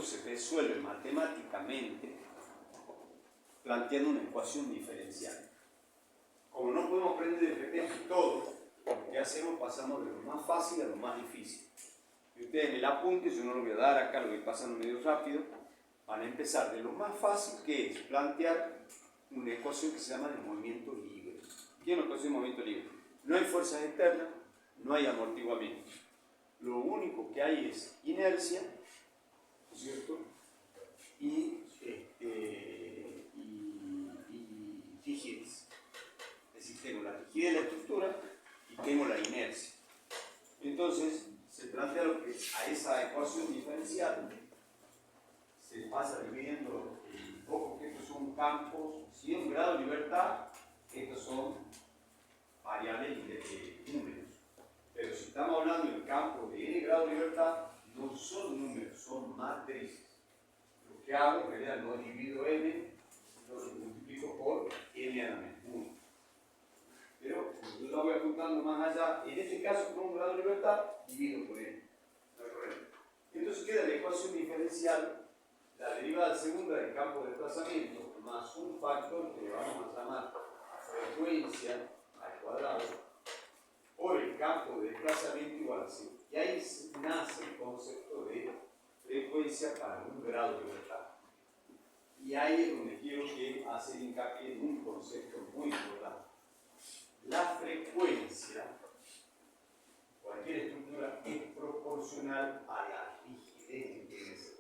se resuelve matemáticamente planteando una ecuación diferencial. Como no podemos aprender de repente todo, lo que hacemos pasamos de lo más fácil a lo más difícil. Y ustedes en el apunte, yo no lo voy a dar acá, lo voy pasando medio rápido, van a empezar de lo más fácil, que es plantear una ecuación que se llama de movimiento libre. ¿Qué es una ecuación de movimiento libre? No hay fuerzas externas, no hay amortiguamiento. Lo único que hay es inercia, ¿no es cierto? Y rigidez. Es decir, tengo la rigidez de la estructura y tengo la inercia. Entonces, se plantea lo que a esa ecuación diferencial se pasa dividiendo un poco que estos son campos, si es un grado de libertad, estos son variables de números. Pero si estamos hablando del campo de n grado de libertad, no son números, son matrices. Lo que hago en realidad no divido n, lo multiplico por n a la menos 1. Pero yo lo voy apuntando más allá, en este caso con un grado de libertad, divido por n. No hay problema. Entonces queda la ecuación diferencial, la derivada segunda del campo de desplazamiento, más un factor que le vamos a llamar frecuencia al cuadrado, por el campo de desplazamiento igual a 0. Y ahí nace el concepto de frecuencia para un grado de libertad. Y ahí es donde quiero que hacer hincapié en un concepto muy importante. La frecuencia, cualquier estructura, es proporcional a la rigidez que tiene esa estructura.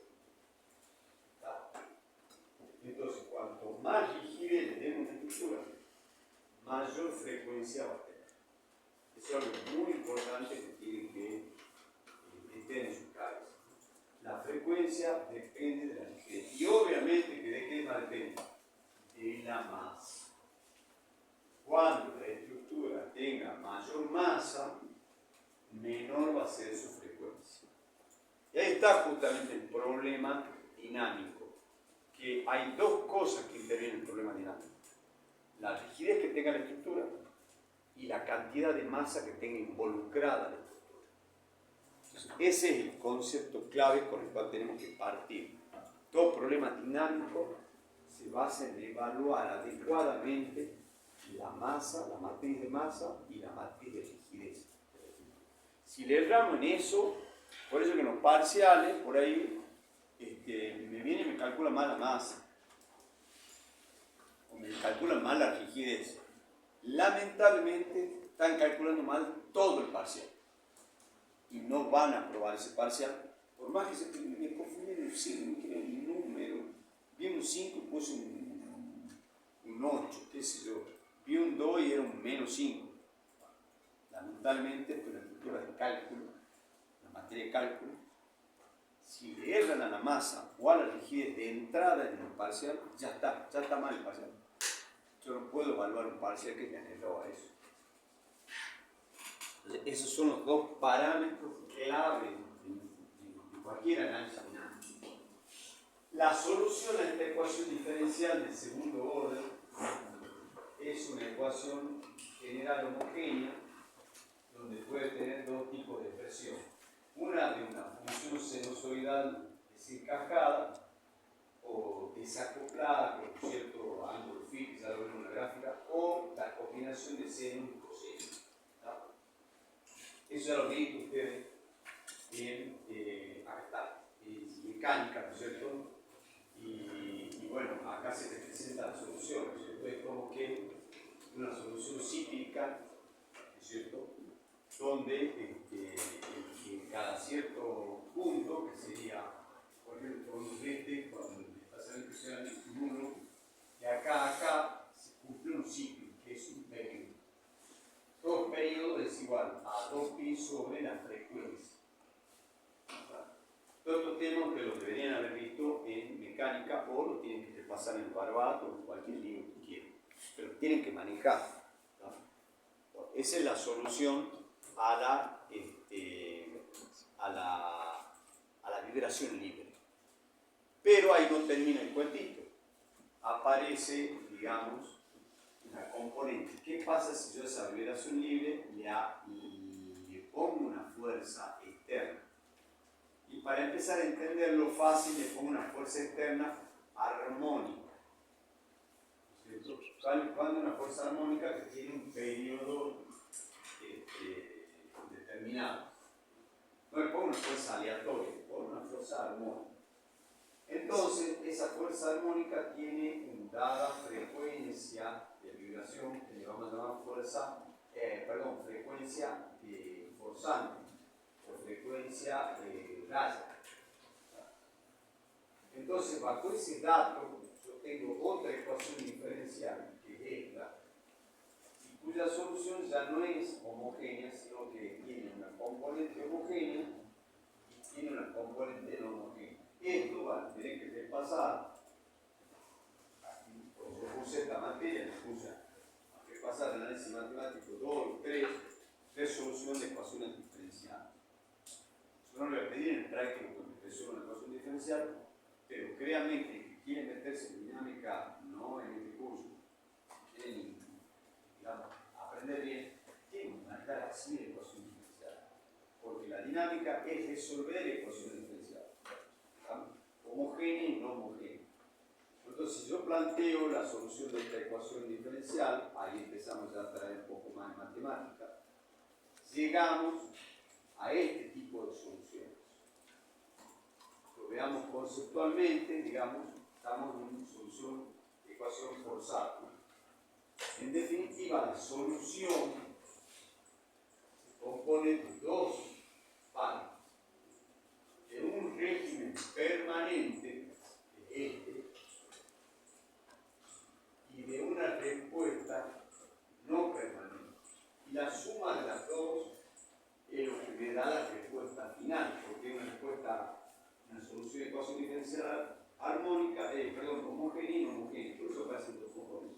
Entonces, cuanto más rigidez le demos a una estructura, mayor frecuencia va a tener. Eso es algo muy importante que tienen que meter en su cabeza. La frecuencia depende de la rigidez. Y obviamente, ¿de qué más depende? De la masa. Cuando la estructura tenga mayor masa, menor va a ser su frecuencia. Y ahí está justamente el problema dinámico. Que hay dos cosas que intervienen en el problema dinámico. La rigidez que tenga la estructura y la cantidad de masa que tenga involucrada la estructura. Entonces, ese es el concepto clave con el cual tenemos que partir. Todo problema dinámico se basa en evaluar adecuadamente la masa, la matriz de masa y la matriz de rigidez. Si le erramos en eso, por eso que en los parciales, por ahí, me viene y me calcula mal la masa, o me calculan mal la rigidez. Lamentablemente están calculando mal todo el parcial y no van a aprobar ese parcial, por más que me confunden un 5, un número, vi un 5 y puse un 8, qué sé yo, vi un 2 y era un menos 5. Lamentablemente, por la estructura de cálculo, la materia de cálculo, si le erran a la masa o a la rigidez de entrada en el parcial, ya está mal el parcial. Yo no puedo evaluar un parcial que me erró a eso. Entonces, esos son los dos parámetros clave de cualquier análisis dinámico. La solución a esta ecuación diferencial del segundo orden es una ecuación general homogénea donde puede tener dos tipos de expresión. Una de una función sinusoidal desencajada o desacoplada con cierto ángulo fijo, ya lo vemos en la gráfica, o la combinación de seno y coseno. Eso ya lo han visto ustedes en mecánica, ¿no es cierto? Y bueno, acá se representa la solución, ¿no es cierto? Es como que una solución cíclica, ¿no es cierto? Donde en cada cierto punto, que sería, por ejemplo, con el desplazamiento sea nulo, de acá a acá se cumple un ciclo, que es un periodo. Todo periodo es igual a 2pi sobre la frecuencia. Todos estos temas que los deberían haber visto en mecánica o los tienen que repasar en el Parvato o en cualquier libro que quieran, pero tienen que manejar. Esa es la solución a la vibración libre. Pero ahí no termina el cuentito. Aparece, digamos, una componente. ¿Qué pasa si yo a esa vibración libre le pongo una fuerza externa? Y Y para empezar a entenderlo fácil, le pongo una fuerza externa armónica. ¿Cuándo una fuerza armónica que tiene un periodo determinado? No le pongo una fuerza aleatoria, le pongo una fuerza armónica. Entonces, esa fuerza armónica tiene una dada frecuencia de vibración que le vamos a llamar frecuencia forzante o frecuencia raya. Entonces, bajo ese dato, yo tengo otra ecuación diferencial, que es esta, y cuya solución ya no es homogénea, sino que tiene una componente homogénea y tiene una componente no homogénea. Esto va a tener que repasar, yo puse esta materia, le puse a repasar el análisis matemático 2, 3, resolución de ecuaciones diferenciales. Yo no le voy a pedir en el práctico cuando resuelva una ecuación diferencial, pero créanme que el que quiere meterse en dinámica, no en este curso, quieren, digamos, aprender bien, tienen que manejar así la ecuación diferencial. Porque la dinámica es resolver ecuaciones diferenciales. Homogénea y no homogénea. Entonces, si yo planteo la solución de esta ecuación diferencial, ahí empezamos ya a traer un poco más de matemática, llegamos a este tipo de soluciones. Lo veamos conceptualmente, digamos, estamos en una solución de ecuación forzada. En definitiva, la solución se compone de dos partes. De un régimen permanente, y de una respuesta no permanente. Y la suma de las dos es lo que me da la respuesta final, porque es una solución de ecuación diferencial armónica, homogénea y no homogénea. Por eso parece un poco eso.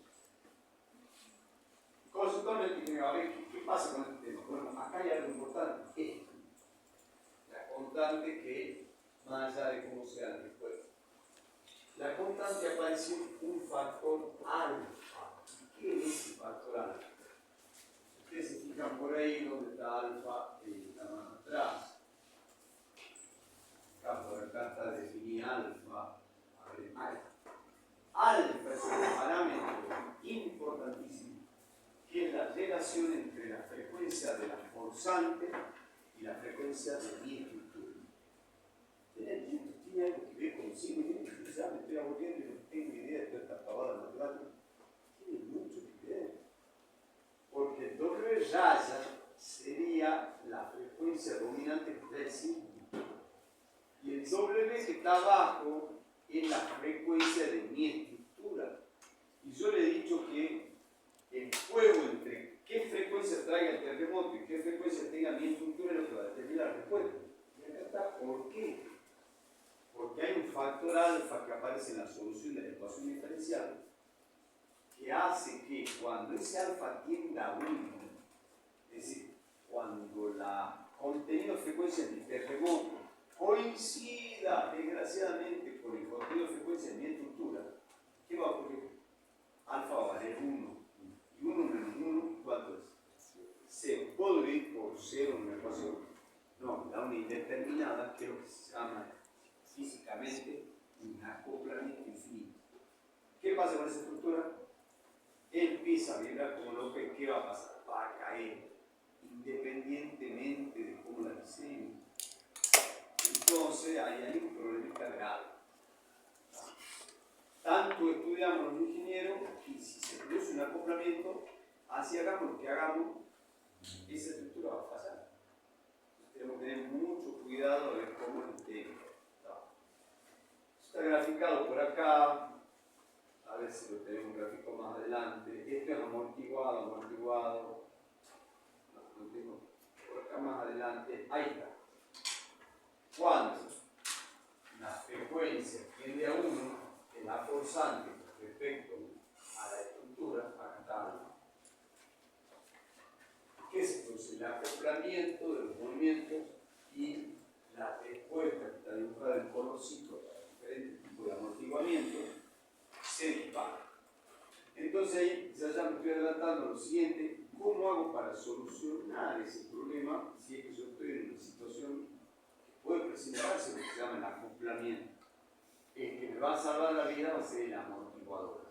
Conceptualmente, a ver, ¿qué pasa con este tema? Bueno, acá hay algo importante, esto. La constante que, más allá de cómo sea la respuesta, la constante aparece un factor alfa. ¿Qué es ese factor alfa? Ustedes se fijan por ahí donde está alfa está más atrás. Acá por acá está definida alfa. A ver, alfa es un parámetro importantísimo, que es la relación entre la frecuencia de la forzante y la frecuencia de mi estructura. ¿Tiene algo que ver consigo? Ya me estoy aburriendo y no tengo idea de toda esta pavada matemática. Tiene mucho que ver. Porque W raya sería la frecuencia dominante del signo. Y el W que está abajo es la frecuencia de mi estructura. Y yo le he dicho que el juego entre qué frecuencia traiga el terremoto y qué frecuencia tenga mi estructura es lo que va a determinar la respuesta. Y acá está, ¿por qué? Porque hay un factor alfa que aparece en la solución de la ecuación diferencial que hace que cuando ese alfa tienda a 1, es decir, cuando la contenido frecuencia del terremoto coincida desgraciadamente con el contenido frecuencia de mi estructura, ¿qué va a ocurrir? Alfa va a valer 1. Y 1 menos 1, ¿cuánto es? 0. ¿Puedo dividir por 0 en una ecuación? No, da una indeterminada, que es lo que se llama físicamente un acoplamiento infinito. ¿Qué pasa con esa estructura? Empieza a vibrar como loco. ¿Qué va a pasar? Va a caer, independientemente de cómo la diseñe. Entonces, ahí hay un problemita grave. Tanto estudiamos los ingenieros y si se produce un acoplamiento, así hagamos lo que hagamos, esa estructura va a fallar. Entonces, tenemos que tener mucho cuidado a ver cómo lo tenemos. Está graficado por acá. A ver si lo tenemos un gráfico más adelante. Esto es amortiguado. No, lo tengo por acá más adelante. Ahí está. Cuando la frecuencia tiende a 1, es la forzante respecto a la estructura, acá está. ¿Qué se produce? El acoplamiento de los movimientos y la respuesta que está dibujada en colorcito para diferentes tipos de amortiguamiento se dispara. Entonces ahí ya me estoy adelantando lo siguiente: ¿cómo hago para solucionar ese problema si es que yo estoy en una situación que puede presentarse lo que se llama el acoplamiento. El que me va a salvar la vida va a ser el amortiguador.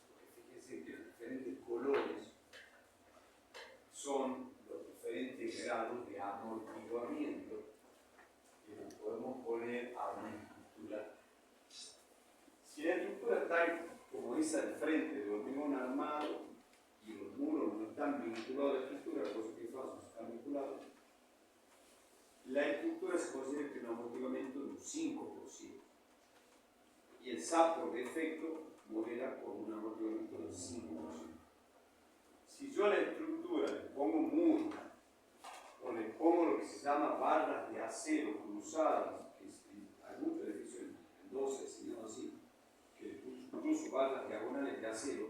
Porque fíjense que los diferentes colores son los diferentes grados de amortiguamiento que le podemos poner a una estructura. Si la estructura está como esa de frente de hormigón armado y los muros no están vinculados a la estructura, las cosas que pasan están vinculados, la estructura se considera que es un amortiguamiento de un 5%. Y el SAP por defecto modela con un amortiguamiento del 5%. Si yo a la estructura le pongo muros o le pongo lo que se llama barras de acero cruzadas, que hay muchos edificios en 12 diseñados así, que incluso barras diagonales de acero,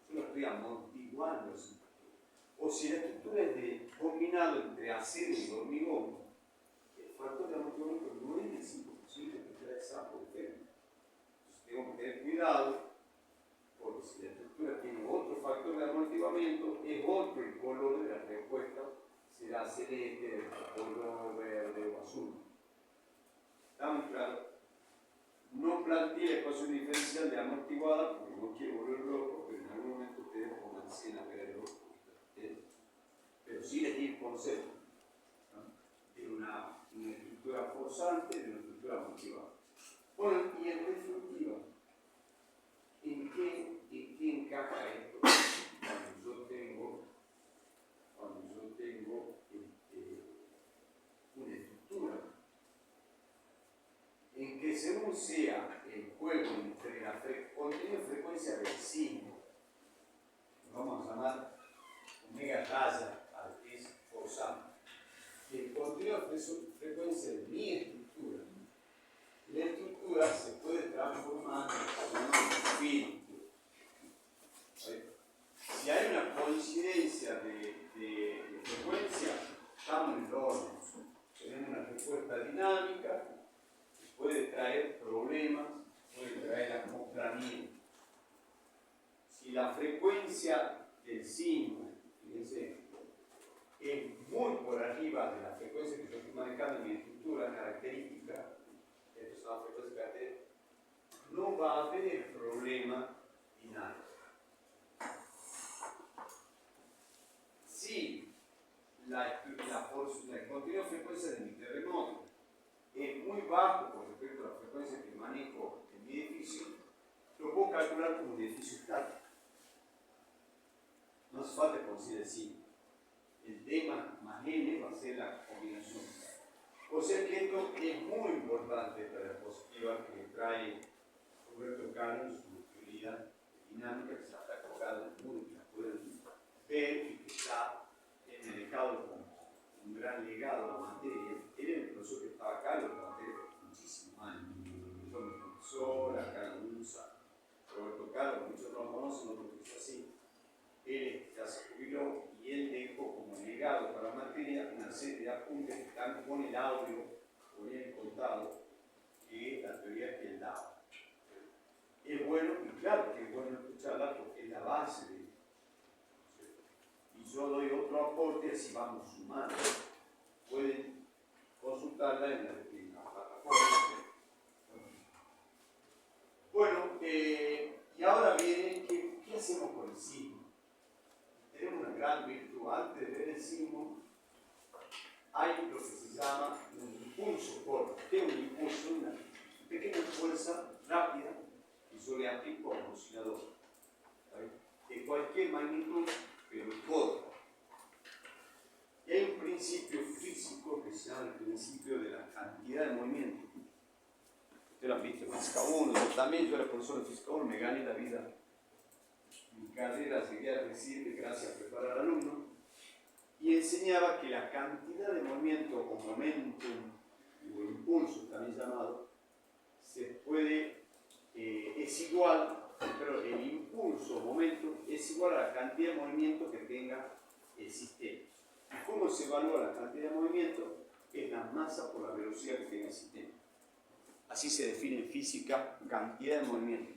yo lo estoy amortiguando esa estructura. O si la estructura es combinado entre acero y hormigón, el factor de amortiguamiento no es del 5%, que trae SAP por defecto. Entonces tengo que tener cuidado, porque si la estructura tiene otro factor de amortiguamiento, es otro el color de la respuesta, será celeste, color verde o azul. ¿Está muy claro? No planteé la ecuación diferencial de amortiguada porque no quiero volver loco, pero en algún momento ustedes pónganse a ver loco. Pero sí les di el concepto, ¿no? De una estructura forzante y de una estructura amortiguada. Bueno, y en definitiva, ¿en qué encaja esto? Cuando yo tengo una estructura en que según sea el juego entre la contenido de frecuencia del signo, vamos a llamar omega raya al que es forzado, el contenido de frecuencia de mi estructura, la estructura se puede transformar en un filtro. Si hay una coincidencia de frecuencia, estamos en el orden. Tenemos una respuesta dinámica que puede traer problemas, puede traer acoplamiento. Si la frecuencia del signo, fíjense, es muy por arriba de la frecuencia que yo estoy manejando en mi estructura característica, esto es una frecuencia característica, no va a haber problema dinámico. Si el contenido de frecuencia de mi terremoto es muy bajo con respecto a la frecuencia que manejo en mi edificio, lo puedo calcular como un edificio estático. No hace falta considerar sí. El tema más N va a ser la combinación. O sea que esto es muy importante para la diapositiva que trae Roberto Cano en su teoría dinámica, que se está colgada en el mundo, que la pueden ver y que está dejado con un gran legado a la materia. Él era el profesor que estaba acá, lo materia por muchísimos años. Fue mi profesor, acá lo usa. Roberto Cano, muchos no lo conocen, no porque es así. Él ya se jubiló y él dejó como legado para la materia una serie de apuntes que están con el audio, con el contado, que es la teoría que él daba. Es bueno, y claro que es bueno escucharla porque es la base de esto. Y yo doy otro aporte, así vamos sumando. Pueden consultarla en la plataforma. Bueno, y ahora viene, ¿qué hacemos con el signo? Tenemos una gran virtud. Antes de ver el signo, hay lo que se llama un impulso corto. ¿Qué es un impulso? Una pequeña fuerza rápida y yo le aplico al oscilador. De cualquier magnitud, pero corta. Y hay un principio físico que se llama el principio de la cantidad de movimiento. Ustedes lo han visto en Física 1, yo también, yo era profesor de Física 1, me gané la vida. Mi carrera seguía reciente gracias a preparar alumnos. Y enseñaba que la cantidad de movimiento o momentum, o impulso también llamado, es igual, pero el impulso o momento es igual a la cantidad de movimiento que tenga el sistema. ¿Y cómo se evalúa la cantidad de movimiento? Es la masa por la velocidad que tenga el sistema. Así se define en física cantidad de movimiento,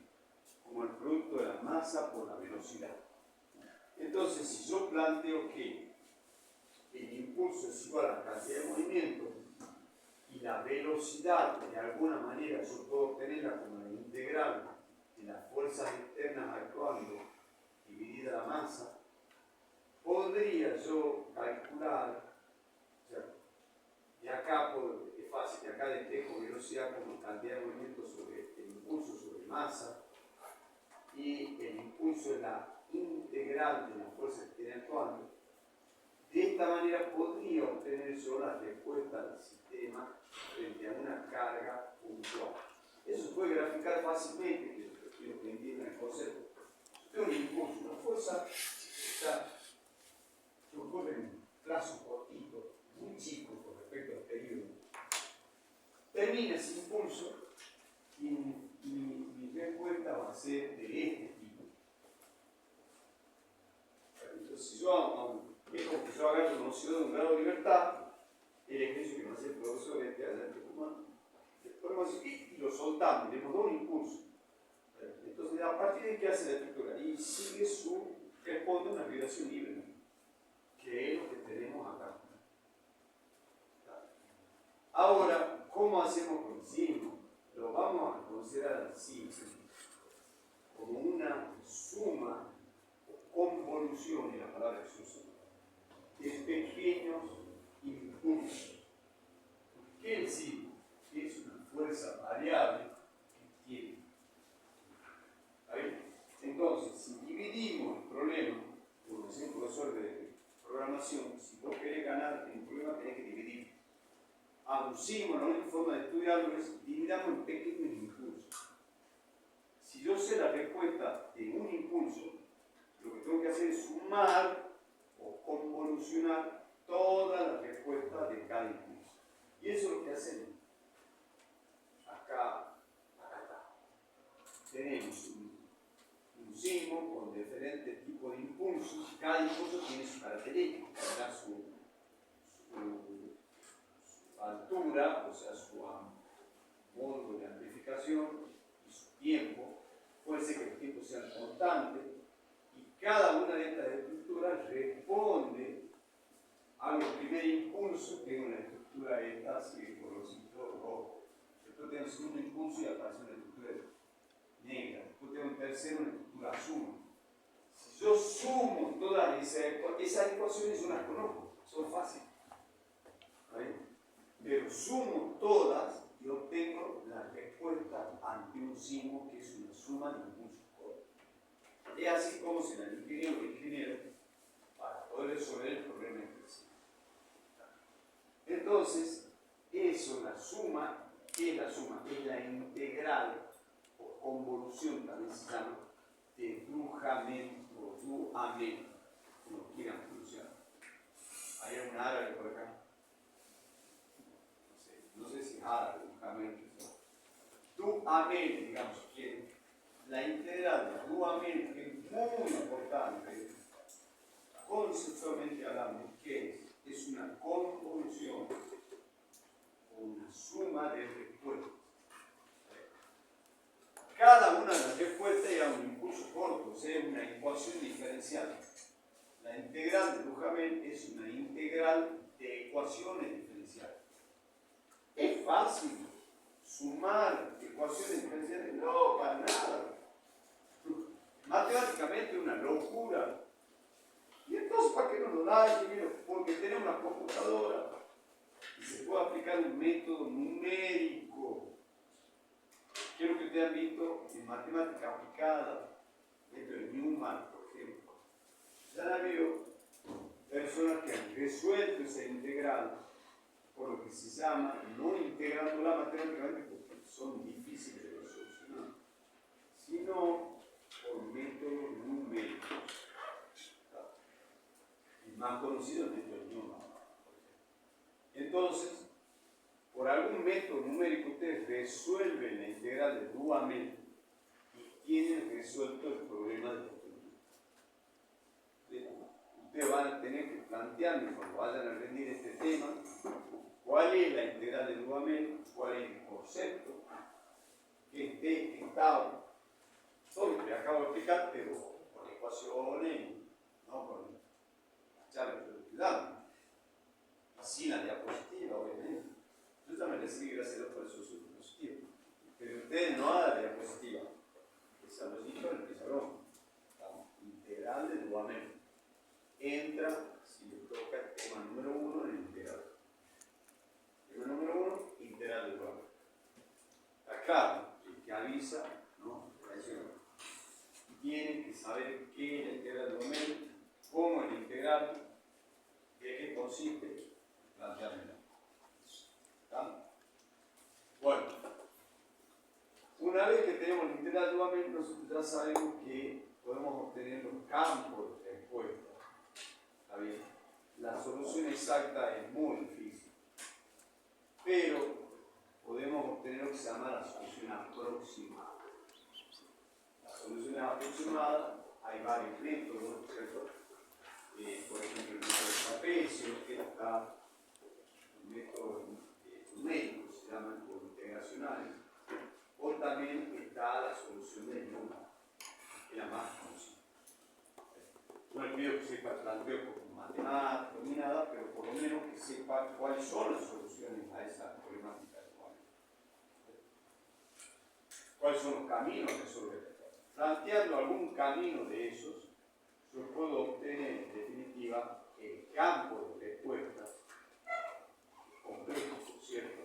como el producto de la masa por la velocidad. Entonces, si yo planteo que el impulso es igual a la cantidad de movimiento y la velocidad, de alguna manera, yo puedo obtenerla como la integral de las fuerzas externas actuando dividida la masa, podría yo calcular, o sea, de acá, es fácil, de acá despejo velocidad como cantidad de movimiento sobre el impulso sobre masa, y el impulso es la integral de las fuerzas que estén actuando. De esta manera podría obtener yo la respuesta del sistema frente a una carga puntual. Eso se puede graficar fácilmente, quiero que entiendan el concepto. Yo tengo un impulso, una fuerza que ocurre en un plazo cortito, muy chico con respecto al periodo. Termina ese impulso y mi respuesta va a ser de este tipo. Entonces, si es como que yo agarro una noción de un grado de libertad, el ejercicio que me hace el profesor y lo soltamos, le hemos dado un impulso. Entonces, a partir de qué hace la estructura, y sigue responde a una vibración libre, que es lo que tenemos acá. Ahora, ¿cómo hacemos con el signo? Lo vamos a considerar así, como una suma o convolución, en la palabra que se usa, de pequeños impulsos. ¿Qué es el signo? Que es una fuerza variable que tiene. ¿Está bien? Entonces, si dividimos el problema, como decía el profesor de programación, si vos querés ganar en un problema, tenés que dividir. Abusivos, la única forma de estudiarlo es dividamos en pequeños impulsos. Si yo sé la respuesta de un impulso, lo que tengo que hacer es sumar o convolucionar todas las respuestas de cada impulso. Y eso es lo que hacemos. Acá está. Tenemos un signo con diferentes tipos de impulsos. Cada impulso tiene su característica, su altura, o sea, su modo de amplificación y su tiempo. Puede ser que el tiempo sea constante y cada una de estas estructuras responde a los primeros impulsos que es una estructura esta, así por los ciclos rojos. Después tengo un segundo impulso y aparece una estructura negra. Después tengo un tercero, una estructura azul. Si yo sumo todas esas ecuaciones, yo las conozco, son fáciles. Pero sumo todas y obtengo la respuesta ante un signo que es una suma de impulsos cortos. Es así como se la ingeniero para poder resolver el problema específico. Entonces, eso, la suma, ¿qué es la suma? Es la integral o convolución, también se llama, de Duhamel o Duhamel, como quieran pronunciar. Hay un árabe por acá. No sé si es árabe, Duhamel. Duhamel, digamos, si quieren. La integral de Duhamel, que es muy importante, conceptualmente hablando, ¿qué es? Es una convolución o una suma de respuestas. Cada una de las respuestas lleva un impulso corto, o sea, una ecuación diferencial. La integral de Duhamel es una integral de ecuaciones diferenciales. ¿Es fácil sumar ecuaciones diferenciales? No, para nada. Matemáticamente una locura. Y entonces, ¿para qué nos lo da? Porque tenemos una computadora y se puede aplicar un método numérico. Quiero que ustedes han visto en matemática aplicada, dentro de Newman, por ejemplo. Ya han habido personas que han resuelto esa integral por lo que se llama, no integrándola matemáticamente porque son difíciles de solucionar, sino por métodos numéricos. El más conocido es el método Newman. Entonces, por algún método numérico ustedes resuelven la integral de Duhamel y tienen resuelto el problema de la estructura. Ustedes van a tener que plantearme cuando vayan a rendir este tema cuál es la integral de Duhamel, cuál es el concepto, qué estado, todo lo que les acabo de explicar, pero con ecuaciones, no con la charla que estoy dando, sin la diapositiva, obviamente. Yo también recibir gracias a Dios por eso soy positivo. Pero ustedes no hagan la diapositiva. Esa lo dicho en el pizarrón. Integral de Duhamel. Entra, si le toca el tema número 1 en el integral. Tema número 1, integral de Duhamel. Acá, el que avisa, ¿no? Tiene que saber qué es la integral de Duhamel, cómo es la integral, de qué consiste, planteármela. ¿Está? Bueno, una vez que tenemos la integral de Duhamel, nosotros ya sabemos que podemos obtener los campos de respuesta. ¿Está bien? La solución exacta es muy difícil, pero podemos obtener lo que se llama la solución aproximada. La solución aproximada, hay varios métodos, ¿cierto? Por ejemplo, el método de trapecio, que está un método numérico, se llaman o integracionales, o también está la solución de Newman, que es la más conocida. No olvido que sepa planteo como matemática ni nada, pero por lo menos que sepa cuáles son las soluciones a esa problemática de Duhamel. ¿Cuáles son los caminos de resolver? Planteando algún camino de esos, yo puedo obtener en definitiva el campo de respuesta completo, por cierto,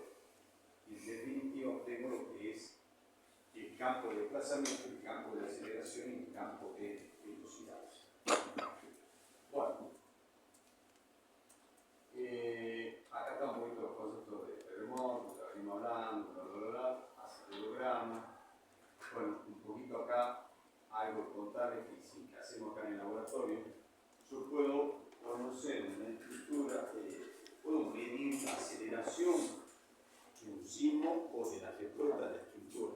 y en definitiva obtengo lo que es el campo de desplazamiento, el campo de aceleración y el campo de velocidad. Bueno, acá está un poquito los conceptos de terremoto, que venimos hablando, acelerograma. Bueno, un poquito acá, algo de contarles que hacemos acá en el laboratorio. Yo puedo conocer en la estructura, puedo medir la aceleración de un sismo o de la respuesta de la estructura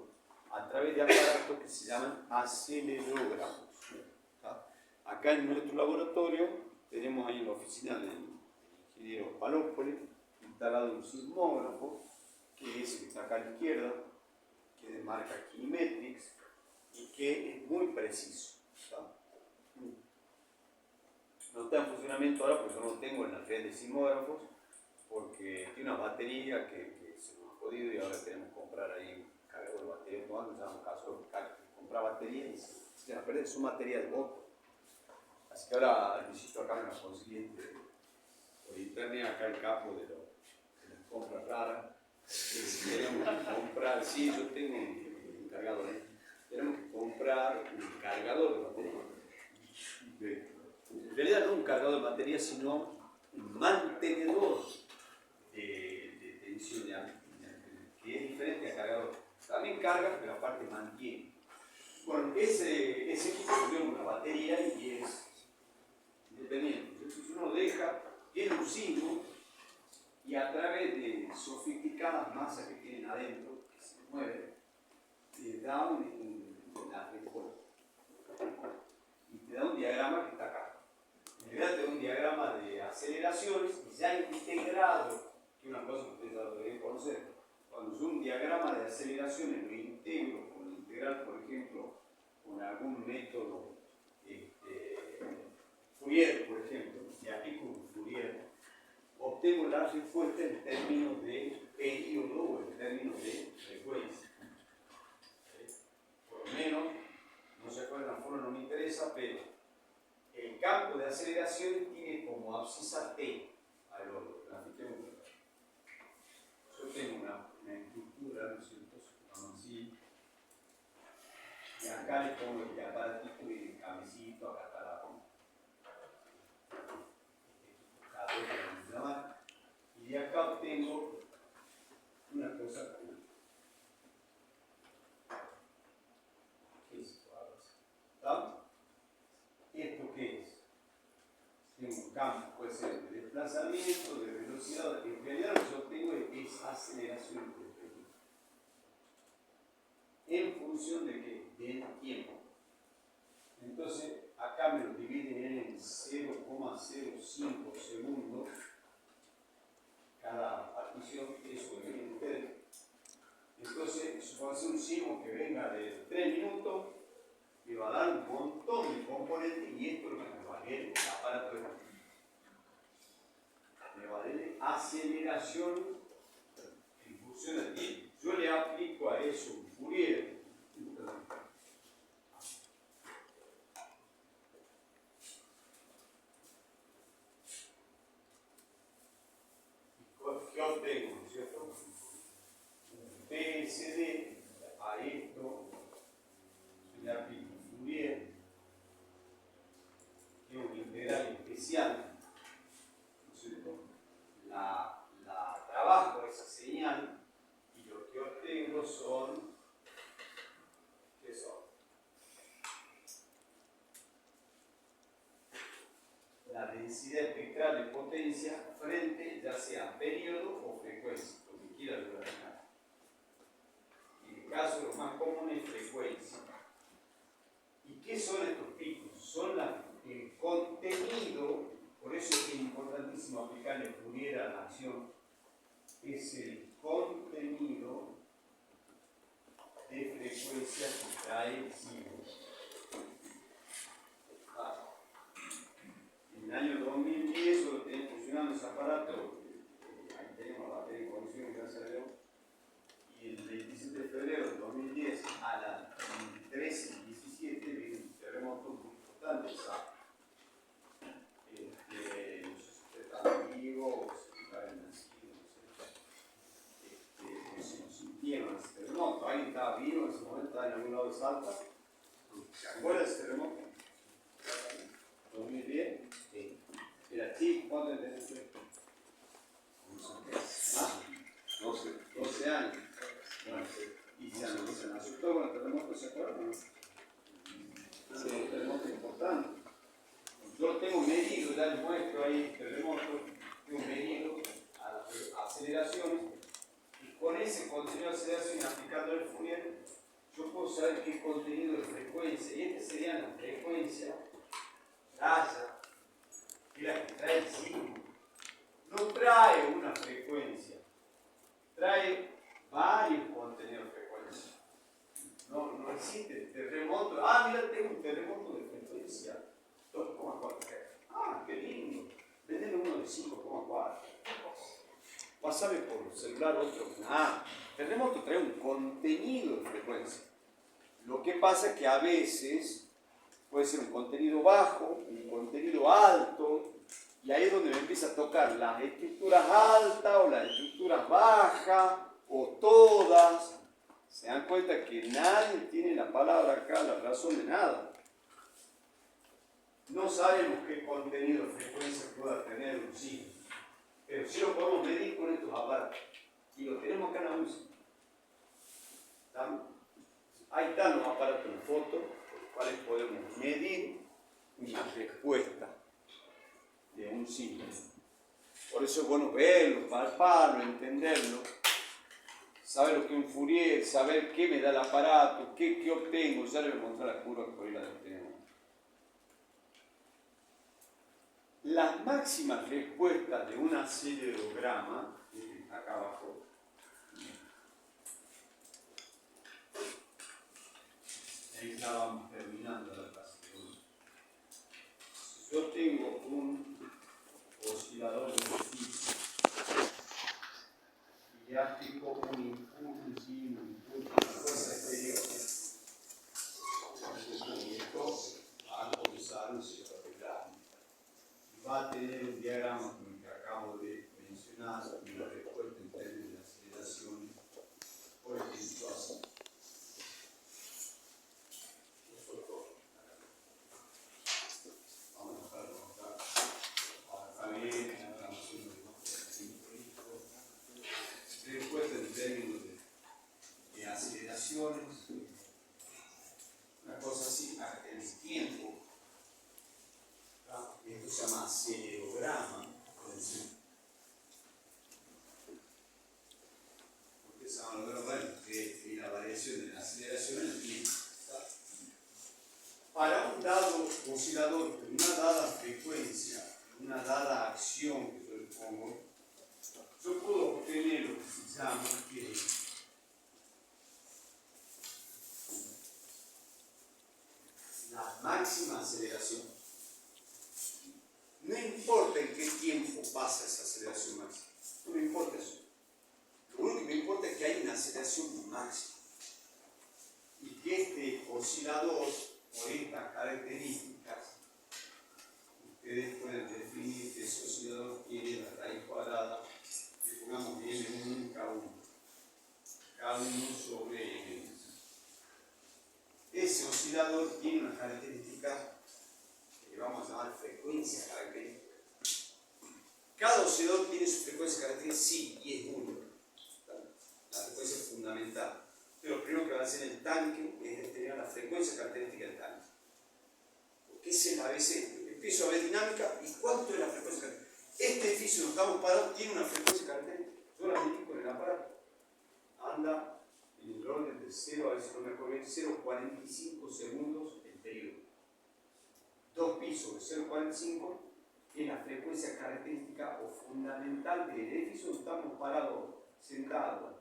a través de aparatos que se llaman acelerógrafos. Acá en nuestro laboratorio tenemos ahí en la oficina del ingeniero Palópolis instalado un sismógrafo, que es el que está acá a la izquierda, que es de marca Kinemetrix y que es muy preciso. No está en funcionamiento ahora porque yo no lo tengo en la red de sismógrafos, porque tiene una batería que se nos ha jodido y ahora tenemos que comprar ahí un cargador de batería. No nos caso comprar batería y se la perder, es una batería de voto. Así que ahora Luisito acá me la consigue por internet, acá el capo de las compras raras. Tenemos que comprar, sí, yo tengo un cargador, tenemos que comprar un cargador de batería. En realidad no un cargador de batería, sino un mantenedor de tensión que es diferente al cargador. También carga, pero aparte mantiene. Bueno, ese equipo tiene una batería y es independiente. Entonces uno deja, tiene un sismo y a través de sofisticadas masas que tienen adentro, que se mueven, te da una respuesta. Y te da un diagrama que está acá. En realidad te da un diagrama de aceleraciones ya integrado, que es una cosa que ustedes ya lo deberían conocer. Cuando yo un diagrama de aceleraciones lo integro con la integral, por ejemplo, con algún método Fourier, por ejemplo, y aplico un Fourier, obtengo la respuesta en términos de periodo o en términos de frecuencia. Por lo menos, no se acuerdan, la forma no me interesa, pero el campo de aceleración tiene como abscisa T al orden. Yo tengo una estructura, ¿no es cierto? Así. Y acá le pongo el aparatito y el cabecito, acá está la y de acá obtengo una cosa como ¿qué es esto? ¿Está? ¿Esto qué es? Tengo un campo, puede ser de desplazamiento, de velocidad. En realidad lo que obtengo es aceleración en función de qué? Del tiempo. Entonces, acá me lo dividen en 0,05 segundos cada partición, eso que viene ustedes. Entonces, si puedo hacer un sismo que venga de 3 minutos, me va a dar un montón de componentes y esto es lo que me va a leer el aparato de me va a dar aceleración en función funciona aquí. Yo le aplico a eso un Fourier. ¿Qué obtengo? ¿No es cierto? PSD a esto le aplico un Fourier, que es un integral especial. ¿No es cierto? La trabajo esa señal y lo que obtengo son, ¿qué son? La densidad espectral de potencia frente ya sea a periodo o frecuencia, lo que quiera determinar. En el caso de los más comunes, frecuencia. ¿Y qué son estos picos? Son el contenido, por eso es importantísimo aplicarle Fourier a la acción, es el contenido de frecuencia que trae el signo. En el año 2010, cuando tenía funcionando ese aparato, ahí tenemos la batería de condición, gracias a Dios, y el 27 de febrero de 2010 a las 13:17 vino un terremoto muy importante, ¿sabes? No sé si usted está vivo o si está nacido, no sé. No sintieron ese terremoto. ¿Alguien estaba vivo en ese momento? ¿Estaba en algún lado de Salta? ¿Se acuerda de ese terremoto? ¿2010? Sí. Era chico, ¿cuánto tenés usted? ¿Ah? 12 años. Bueno, y se asustó con el terremoto, ¿se acuerdan? Sí, un terremoto importante. Yo lo tengo medido, ya les muestro ahí el terremoto, tengo medido a las aceleraciones, y con ese contenido de aceleración aplicando el Fourier, yo puedo saber qué contenido de frecuencia, y este sería la frecuencia raya, que es la que trae el signo. No trae una frecuencia, trae varios contenidos de frecuencia. No existe terremoto. Ah, mira, tengo un terremoto de frecuencia 2,4 Hz. Ah, qué lindo. Véndeme uno de 5,4. Pásame por celular otro. Ah, terremoto trae un contenido de frecuencia. Lo que pasa es que a veces puede ser un contenido bajo, un contenido alto, y ahí es donde me empieza a tocar las estructuras altas o las estructuras bajas, o todas. Se dan cuenta que nadie tiene la palabra acá, la razón de nada. No sabemos qué contenido de frecuencia pueda tener un signo, pero sí lo podemos medir con estos aparatos. Y lo tenemos acá en la música. Ahí están los aparatos en foto, con los cuales podemos medir una respuesta de un signo. Por eso es bueno verlo, palparlo, entenderlo. Saber lo que es un Fourier, saber qué me da el aparato, qué obtengo. Ya le voy a mostrar la curva que por ahí la tenemos. Las máximas respuestas de un acelerograma, acá abajo, ahí estábamos terminando la clase. Si yo tengo un oscilador de beneficio y ya aplico un impulso, una fuerza exterior, y esto va a comenzar un ciclo arreglado. Va a tener un diagrama como el que acabo de mencionar y la respuesta en términos de aceleraciones, por ejemplo, así. Vamos a dejarlo acá. Acá viene la relación de respuesta en términos de aceleraciones, una cosa así, en el tiempo. Esto se llama acelerograma. Porque se llama de la variación de la aceleración en el tiempo. Para un dado oscilador de una dada frecuencia, una dada acción que yo le pongo, yo puedo obtener lo que se llama la máxima aceleración. No importa en qué tiempo pasa esa aceleración máxima, no me importa eso. Lo único que me importa es que aceleración máxima. Y que este oscilador, por estas características, ustedes pueden definir que ese oscilador tiene la raíz cuadrada, que pongamos M1 K1. K1 sobre M. Ese oscilador tiene una característica que vamos a llamar frecuencia característica. Cada oscilador tiene su frecuencia característica, sí, y es única. La frecuencia es fundamental. Pero lo primero que va a hacer el tanque es determinar la frecuencia característica del tanque. Porque ese es la ABC. Empiezo a ver dinámica y cuánto es la frecuencia característica. Este edificio donde estamos parados tiene una frecuencia característica. Yo la medí con el aparato. Anda en el orden de 0, a ver si no me acuerdo bien, 0,45 segundos el periodo. 2 pisos de 0,45 es la frecuencia característica o fundamental del edificio donde estamos parados, sentados.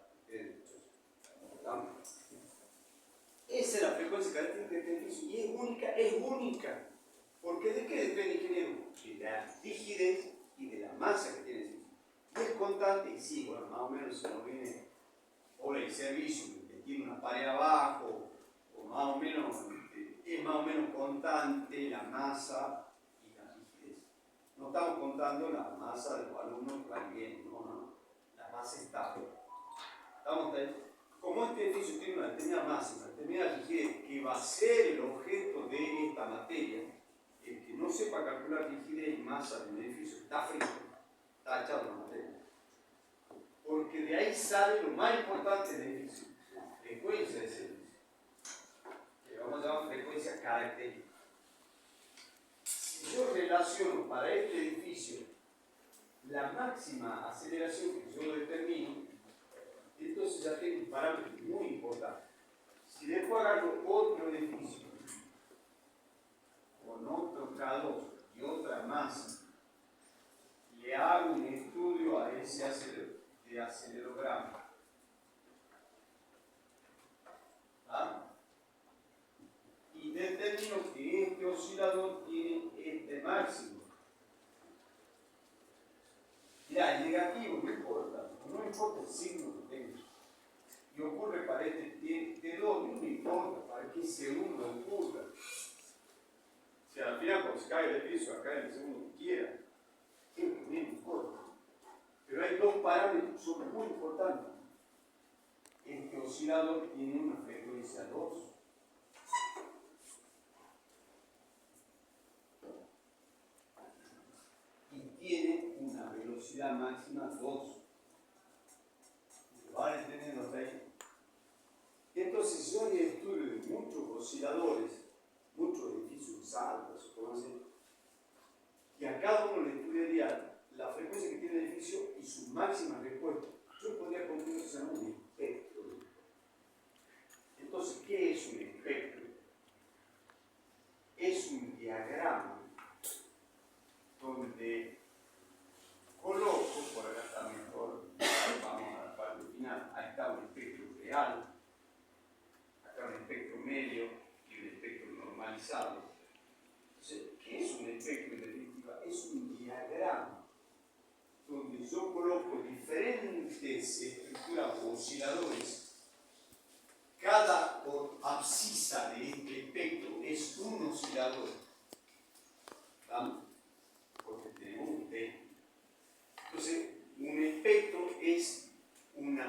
Esa es la frecuencia característica de este edificio y es única. Porque ¿de qué depende, ingeniero? De la rigidez y de la masa que tiene ese edificio. Y es constante, y sí, bueno, más o menos se nos viene obra y servicio, que tiene una pared abajo, o más o menos, es más o menos constante la masa y la rigidez. No estamos contando la masa de los alumnos que van bien, no, la masa estable. Estamos como este edificio tiene una determinada masa, una determinada rigidez, que va a ser el objeto de esta materia, el que no sepa calcular rigidez y masa de un edificio está frito, está echado la materia. Porque de ahí sale lo más importante del edificio, la frecuencia de ese edificio, que vamos a llamar frecuencia característica. Si yo relaciono para este edificio la máxima aceleración que yo determino, entonces ya tengo un parámetro muy importante. Si después agarro otro edificio con otro calor y otra masa, le hago un estudio a ese acelerograma, ¿ah? Y determino que este oscilador tiene este máximo. Mirá, el negativo no importa el signo que tenga. Y ocurre para este T2, no importa para qué segundo ocurra. O sea, al final cuando se cae el edificio, acá en el segundo que quiera, siempre no importa. Pero hay dos parámetros que son muy importantes. Este oscilador tiene una frecuencia 2. Y tiene una velocidad máxima 2. ¿Lo van entendiendo hasta ahí? Entonces, yo en el estudio de muchos osciladores, muchos edificios altos, y a cada uno le estudiaría la frecuencia que tiene el edificio y su máxima respuesta. Yo podría concluir que se llama un espectro. Entonces, ¿qué es un espectro? Es un diagrama donde coloco, por acá está mejor, vamos a la parte final, ahí está un espectro real, acá un espectro medio y un espectro normalizado. Entonces, ¿qué es un espectro en definitiva? Es un diagrama donde yo coloco diferentes estructuras o osciladores